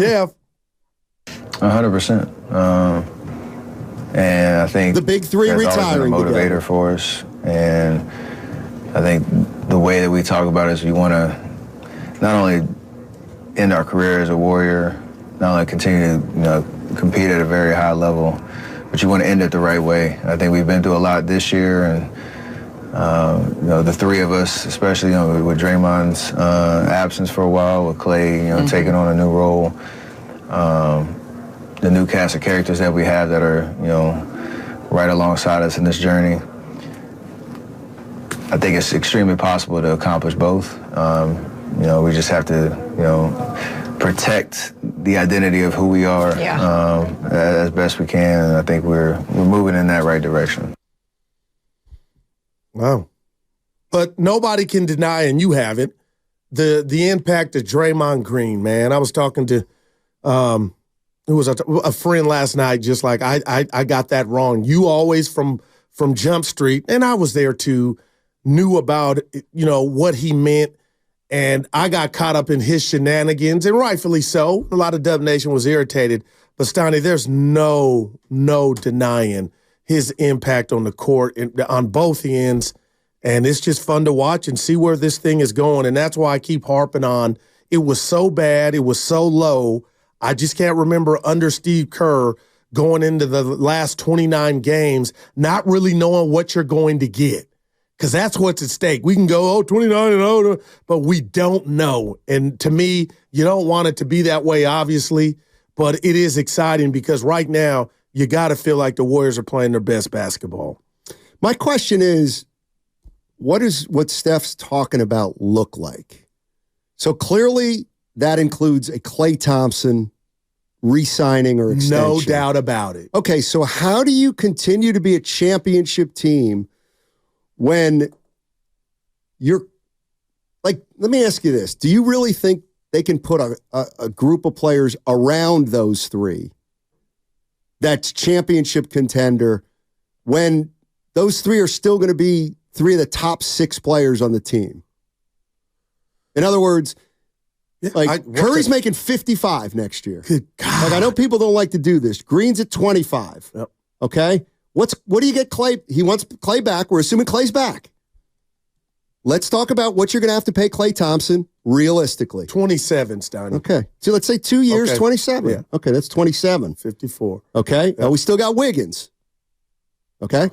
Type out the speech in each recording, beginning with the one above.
Yeah. 100%. And I think the big three that's retiring always been a motivator together for us. And I think the way that we talk about it is we want to not only end our career as a Warrior, not only continue to compete at a very high level, but you want to end it the right way. I think we've been through a lot this year, and the three of us, especially with Draymond's absence for a while, with Klay taking on a new role, the new cast of characters that we have that are right alongside us in this journey. I think it's extremely possible to accomplish both. We just have to protect the identity of who we are as best we can, and I think we're moving in that right direction. Wow. But nobody can deny, and you haven't, the impact of Draymond Green, man. I was talking to who was a friend last night, just like, I got that wrong. You always, from Jump Street, and I was there too, knew about, what he meant, and I got caught up in his shenanigans, and rightfully so. A lot of Dub Nation was irritated. But, Steiny, there's no denying his impact on the court on both ends, and it's just fun to watch and see where this thing is going, and that's why I keep harping on it was so bad, it was so low. I just can't remember under Steve Kerr going into the last 29 games not really knowing what you're going to get, because that's what's at stake. We can go, 29-0, but we don't know. And to me, you don't want it to be that way, obviously, but it is exciting because right now you got to feel like the Warriors are playing their best basketball. My question is, what does what Steph's talking about look like? So clearly that includes a Klay Thompson re-signing or extension. No doubt about it. Okay, so how do you continue to be a championship team when you're, like, let me ask you this. Do you really think they can put a group of players around those three that's championship contender when those three are still going to be three of the top 6 players on the team? In other words, Curry's making 55 next year. Good God. Like, I know people don't like to do this. Green's at 25. Yep. Okay? What do you get Klay? He wants Klay back. We're assuming Klay's back. Let's talk about what you're going to have to pay Klay Thompson realistically. 27, Steiny. Okay. So let's say 2 years, 27. Yeah. Okay, that's 27. 54. Okay. Yep. Now we still got Wiggins. Okay.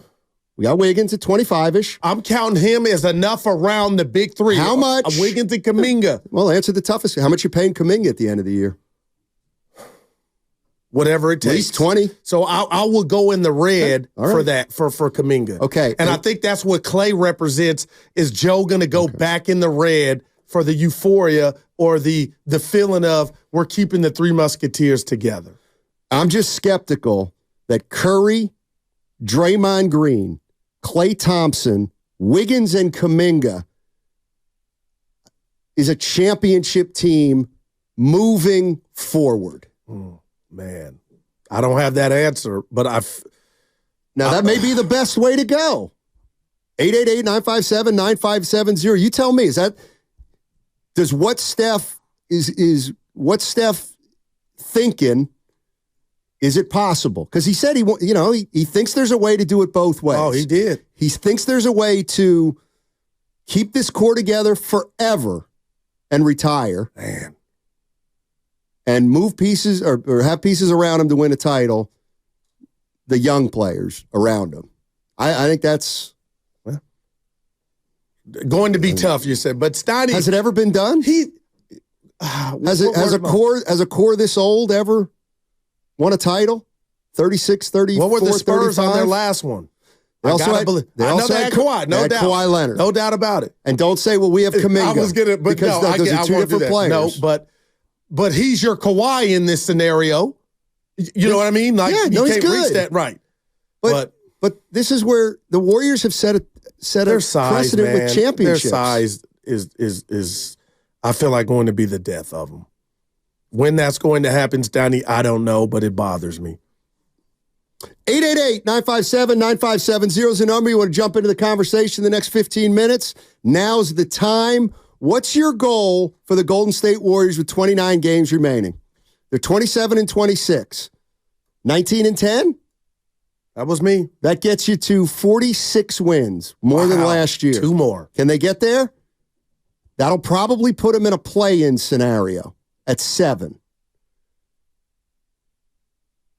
We got Wiggins at 25-ish. I'm counting him as enough around the big three. How much? Wiggins and Kuminga. Well, answer the toughest. How much you paying Kuminga at the end of the year? Whatever it takes. At least 20. So I will go in the red right. for that, for Kuminga. Okay. And I think that's what Klay represents. Is Joe going to go back in the red for the euphoria or the feeling of we're keeping the Three Musketeers together? I'm just skeptical that Curry, Draymond Green, Klay Thompson, Wiggins, and Kuminga is a championship team moving forward. Man, I don't have that answer, but Now, that may be the best way to go. 888-957-9570. You tell me, does what Steph is what Steph thinking, is it possible? Because he said he thinks there's a way to do it both ways. Oh, he did. He thinks there's a way to keep this core together forever and retire. Man. And move pieces or have pieces around him to win a title, the young players around him. I think that's going to be tough, you said. But Steiny, has it ever been done? Has a core this old ever won a title? 36, 34, what were the Spurs 35? on their last one? They also had Kawhi, no doubt. Kawhi Leonard. No doubt about it. And don't say, well, we have Kuminga. I was going to, but because no, those are two different players. No, but he's your Kawhi in this scenario. You know what I mean? Like, yeah, no, you he's can't good. reach that, right. But this is where the Warriors have set a precedent with championships. Their size is I feel like going to be the death of them. When that's going to happen, Steiny, I don't know, but it bothers me. 888-957-9570 is the number. You want to jump into the conversation in the next 15 minutes? Now's the time. What's your goal for the Golden State Warriors with 29 games remaining? They're 27-26. 19-10? That was me. That gets you to 46 wins, more than last year. 2 more. Can they get there? That'll probably put them in a play-in scenario at 7.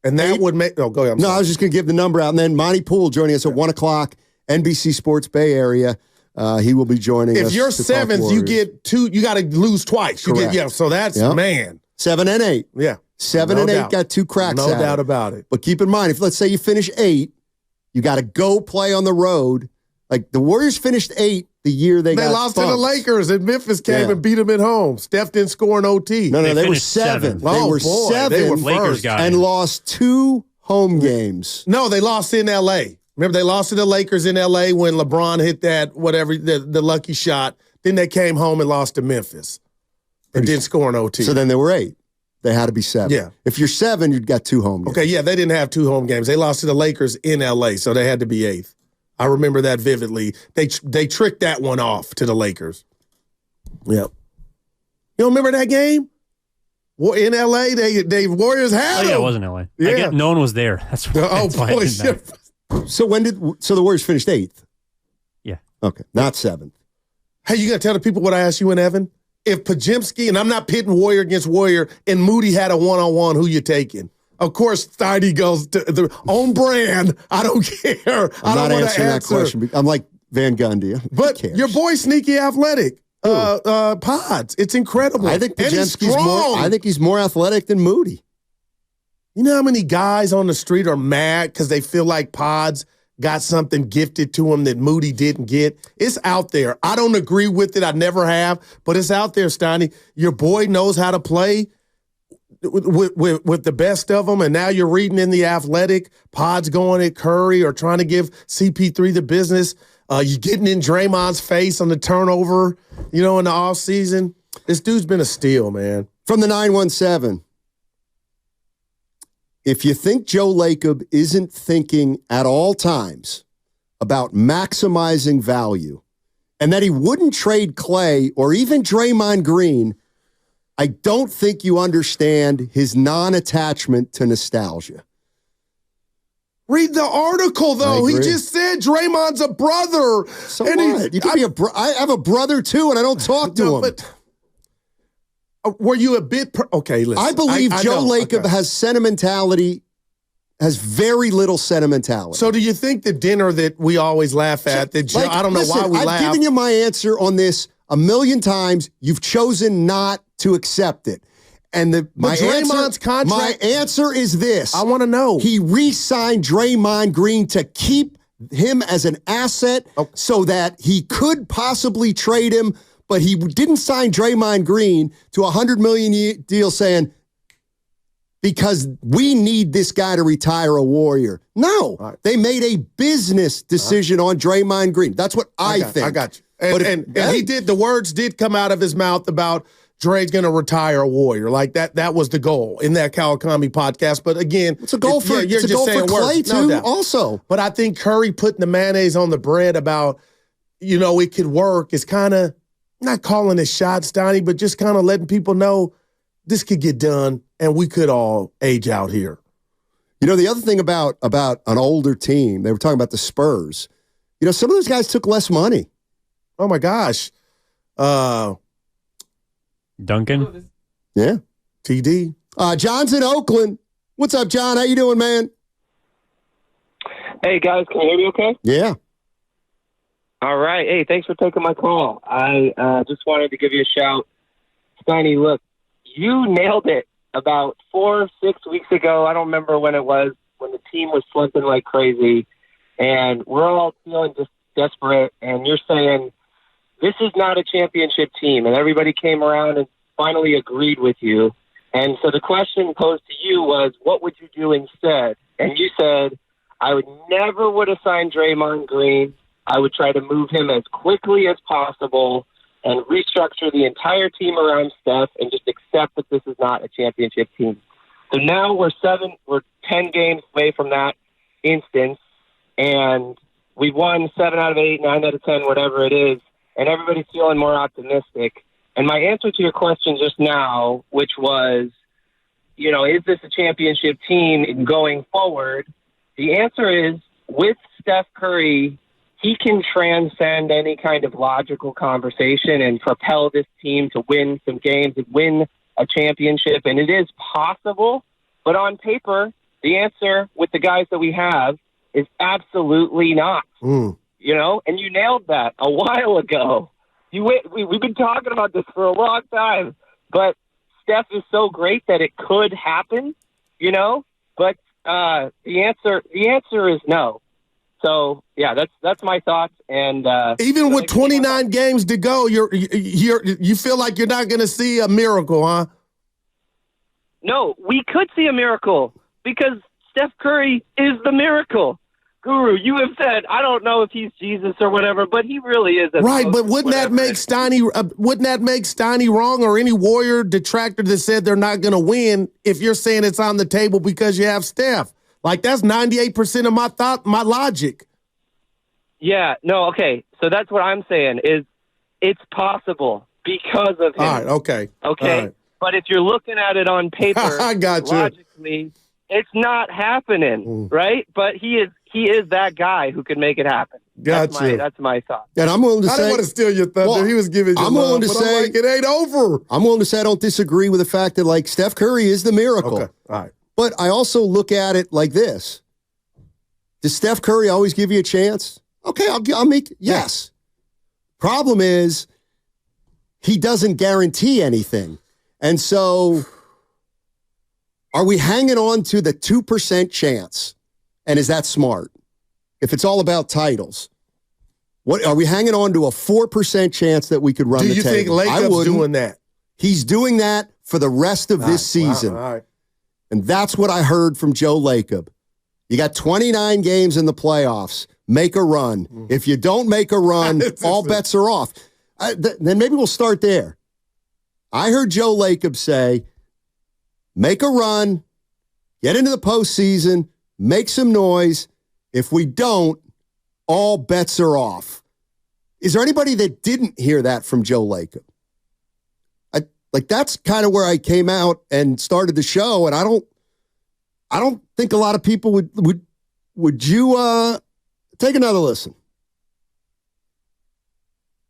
And that would make... Oh, go ahead. I was just going to give the number out. And then Monty Poole joining us at 1 o'clock, NBC Sports Bay Area. He will be joining us. If you're 7th, you get 2. You got to lose twice. So that's, man. 7 and 8. Yeah. 7 and 8 got 2 cracks at it. No doubt about it. But keep in mind, if let's say you finish 8, you got to go play on the road. Like the Warriors finished 8 the year they lost bumped. to the Lakers, and Memphis came and beat them at home. Steph didn't score an OT. No, they were 7. They were 7 They were first. and lost 2 home games. No, they lost in L.A. Remember, they lost to the Lakers in L.A. when LeBron hit that, the lucky shot. Then they came home and lost to Memphis and didn't score an OT. So then they were 8. They had to be 7. Yeah. If you're 7, you've got 2 home games. Okay, yeah, they didn't have 2 home games. They lost to the Lakers in L.A., so they had to be 8th. I remember that vividly. They tricked that one off to the Lakers. Yep. You don't remember that game? In L.A., they Warriors had them. Yeah, it was in L.A. Yeah. No one was there. That's why. Boy, shit. So the Warriors finished 8th? Yeah. Okay, not 7th. Hey, you got to tell the people what I asked you and Evan? If Pajimski, and I'm not pitting Warrior against Warrior, and Moody had a one-on-one, who you taking? Of course, Steiny goes to the own brand. I don't care. I'm not answering that question. I'm like Van Gundy. But your boy, Sneaky Athletic, Pods. It's incredible. I think he's more athletic than Moody. You know how many guys on the street are mad because they feel like Pods got something gifted to him that Moody didn't get? It's out there. I don't agree with it. I never have, but it's out there, Steiny. Your boy knows how to play with the best of them, and now you're reading in The Athletic, Pods going at Curry or trying to give CP3 the business. You're getting in Draymond's face on the turnover, in the offseason. This dude's been a steal, man. From the 917, if you think Joe Lacob isn't thinking at all times about maximizing value and that he wouldn't trade Clay or even Draymond Green, I don't think you understand his non-attachment to nostalgia. Read the article, though. He just said Draymond's a brother. So what? You can be I have a brother, too, and I don't talk to him. But were you a bit... Okay, listen. I believe Joe Lacob has sentimentality, has very little sentimentality. So do you think the dinner that we always laugh at, I don't know why we laugh. I've given you my answer on this a million times. You've chosen not to accept it. And my answer is this. I want to know. He re-signed Draymond Green to keep him as an asset so that he could possibly trade him, but he didn't sign Draymond Green to a $100 million deal saying, because we need this guy to retire a Warrior. No, they made a business decision on Draymond Green. That's what I think. I got you. And he did, the words did come out of his mouth about Dre's going to retire a Warrior. Like that was the goal in that Kawakami podcast. But again, it's a goal for Clay too, also. But I think Curry putting the mayonnaise on the bread about, it could work is kind of not calling it shots, Steiny, but just kind of letting people know this could get done and we could all age out here. The other thing about an older team, they were talking about the Spurs. Some of those guys took less money. Oh my gosh. Duncan? Yeah. TD. John's in Oakland. What's up, John? How you doing, man? Hey, guys. Can you hear me okay? Yeah. All right. Hey, thanks for taking my call. I just wanted to give you a shout. Steiny, look, you nailed it about 4 or 6 weeks ago. I don't remember when it was, when the team was slumping like crazy, and we're all feeling just desperate, and you're saying, this is not a championship team, and everybody came around and finally agreed with you. And so the question posed to you was, what would you do instead? And you said, I would never would have signed Draymond Green. I would try to move him as quickly as possible and restructure the entire team around Steph and just accept that this is not a championship team. So now we're 10 games away from that instance, and we've won 7 out of 8, 9 out of 10, whatever it is. And everybody's feeling more optimistic. And my answer to your question just now, which was, is this a championship team going forward? The answer is, with Steph Curry, he can transcend any kind of logical conversation and propel this team to win some games and win a championship. And it is possible, but on paper, the answer with the guys that we have is absolutely not. And you nailed that a while ago. We've been talking about this for a long time, but Steph is so great that it could happen, but the answer is no. So yeah, that's my thoughts. And even with 29 games to go, you feel like you're not going to see a miracle, huh? No, we could see a miracle because Steph Curry is the miracle. Guru, you have said, I don't know if he's Jesus or whatever, but he really is. Right, but wouldn't that make Steiny wrong, or any Warrior detractor that said they're not going to win if you're saying it's on the table because you have Steph? Like, that's 98% of my logic. Yeah, no, okay. So that's what I'm saying is it's possible because of him. All right, okay. Okay, right. But if you're looking at it on paper, I got you. Logically, it's not happening, right? But he is that guy who can make it happen. That's my thought. And I'm willing to say, I didn't want to steal your thunder. Well, He was giving you I'm love, willing to but say I'm like, it ain't over. I'm willing to say I don't disagree with the fact that, like, Steph Curry is the miracle. Okay, all right. But I also look at it like this. Does Steph Curry always give you a chance? Okay, I'll make, yes. Problem is, he doesn't guarantee anything. And so, are we hanging on to the 2% chance? And is that smart? If it's all about titles, what are we hanging on to a 4% chance that we could run the table? Do you think Lakers doing that? He's doing that for the rest of this season. All right. And that's what I heard from Joe Lacob. You got 29 games in the playoffs. Make a run. If you don't make a run, all bets are off. Then maybe we'll start there. I heard Joe Lacob say, make a run, get into the postseason, make some noise. If we don't, all bets are off. Is there anybody that didn't hear that from Joe Lacob? That's kind of where I came out and started the show, and I don't think a lot of people would you take another listen.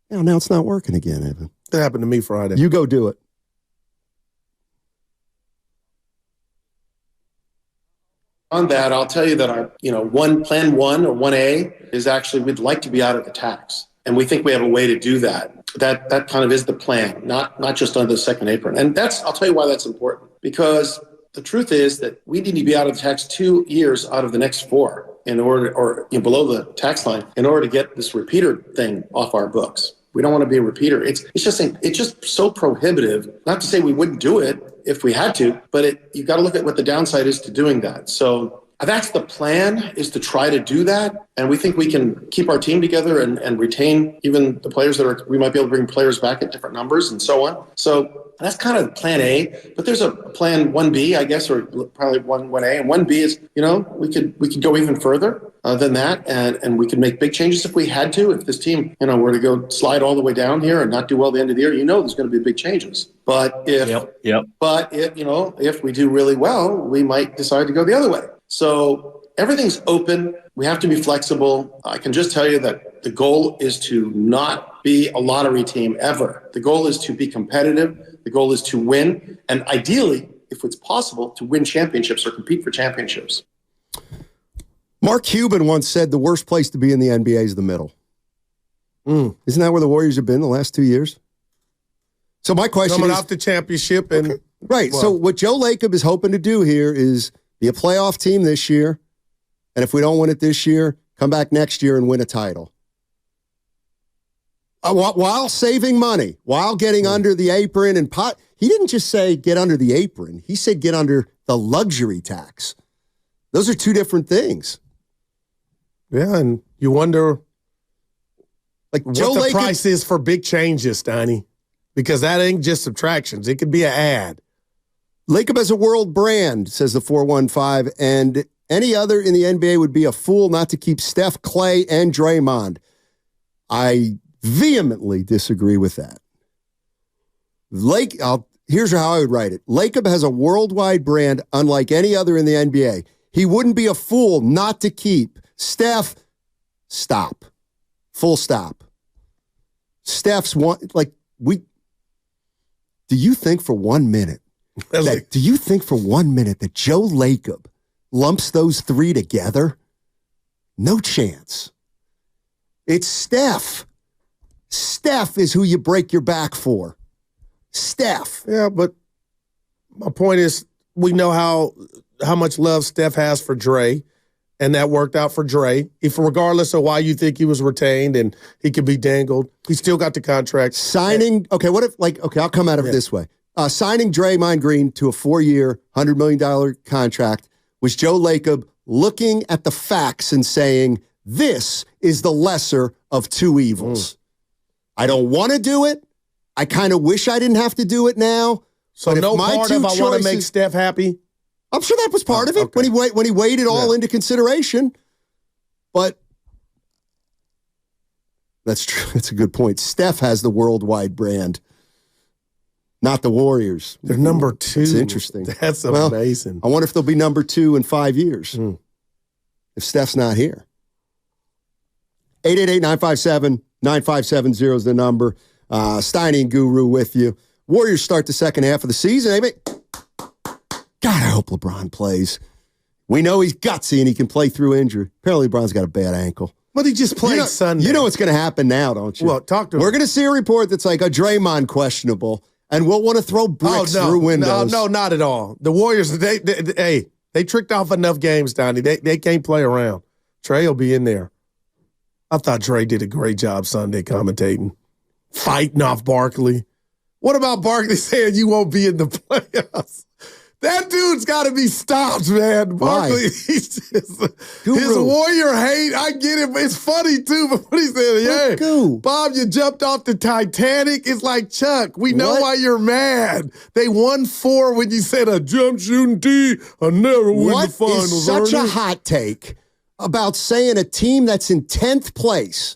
Now it's not working again, Evan. That happened to me Friday. You go do it. On that, I'll tell you that our, plan 1 or 1A is actually we'd like to be out of the tax. And we think we have a way to do that. That kind of is the plan, not just under the second apron. And I'll tell you why that's important. Because the truth is that we need to be out of the tax 2 years out of the next 4 in order, or below the tax line, in order to get this repeater thing off our books. We don't want to be a repeater. It's just so prohibitive. Not to say we wouldn't do it if we had to, but you've got to look at what the downside is to doing that. So that's the plan, is to try to do that. And we think we can keep our team together and retain even the players we might be able to bring players back at different numbers and so on. So that's kind of plan A, but there's a plan 1B, I guess, or probably 1A. And 1B is, we could go even further than that. And we could make big changes if we had to. If this team, were to go slide all the way down here and not do well at the end of the year, there's going to be big changes. But if we do really well, we might decide to go the other way. So everything's open. We have to be flexible. I can just tell you that the goal is to not be a lottery team ever. The goal is to be competitive. The goal is to win. And ideally, if it's possible, to win championships or compete for championships. Mark Cuban once said the worst place to be in the NBA is the middle. Isn't that where the Warriors have been the last 2 years? So my question coming is, off the championship and okay. Right. Well, so what Joe Lacob is hoping to do here is be a playoff team this year, and if we don't win it this year, come back next year and win a title. While saving money, while getting under the apron and pot. He didn't just say get under the apron. He said get under the luxury tax. Those are two different things. Yeah, and you wonder like what Joe the Lacob, price is for big changes, Steiny, because that ain't just subtractions. It could be an ad. Lacob has a world brand, says the 415, and any other in the NBA would be a fool not to keep Steph, Clay, and Draymond. I vehemently disagree with that. here's how I would write it. Lacob has a worldwide brand unlike any other in the NBA. He wouldn't be a fool not to keep Steph. Stop. Full stop. Steph's one, like, do you think for 1 minute that Joe Lacob lumps those three together? No chance. It's Steph. Steph is who you break your back for. Steph. Yeah, but my point is, we know how much love Steph has for Dre, and that worked out for Dre. If regardless of why you think he was retained and he could be dangled, he still got the contract. Signing, I'll come at it this way. Signing Draymond Green to a 4-year, $100 million contract was Joe Lacob looking at the facts and saying, this is the lesser of two evils. I don't want to do it. I kind of wish I didn't have to do it now. So no part of I want to make Steph happy? I'm sure that was part of it when he weighed it all into consideration. But that's true. That's a good point. Steph has the worldwide brand, not the Warriors. They're number 2. It's interesting. That's amazing. I wonder if they'll be number 2 in 5 years if Steph's not here. 888-957-9570 is the number. Steiny and Guru with you. Warriors start the second half of the season. God, I hope LeBron plays. We know he's gutsy and he can play through injury. Apparently, LeBron's got a bad ankle. But he just played Sunday. You know what's going to happen now, don't you? Well, talk to him. We're going to see a report that's like a Draymond questionable, and we'll want to throw bricks through windows. No, not at all. The Warriors, they tricked off enough games, Donnie. They can't play around. Trey will be in there. I thought Dre did a great job Sunday commentating, fighting off Barkley. What about Barkley saying you won't be in the playoffs? That dude's got to be stopped, man. Barkley, he's just, his Warrior hate, I get it, but it's funny too. But what he said, Bob, you jumped off the Titanic. It's like, Chuck, we know why you're mad. They won 4 when you said a jump shooting D. I never win the finals. What is such a hot take about saying a team that's in 10th place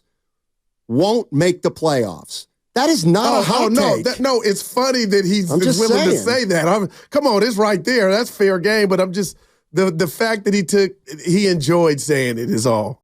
won't make the playoffs? That is not a hot take. No, it's funny that he's willing to say that. Come on, it's right there. That's fair game. But I'm just the fact that he enjoyed saying it is all.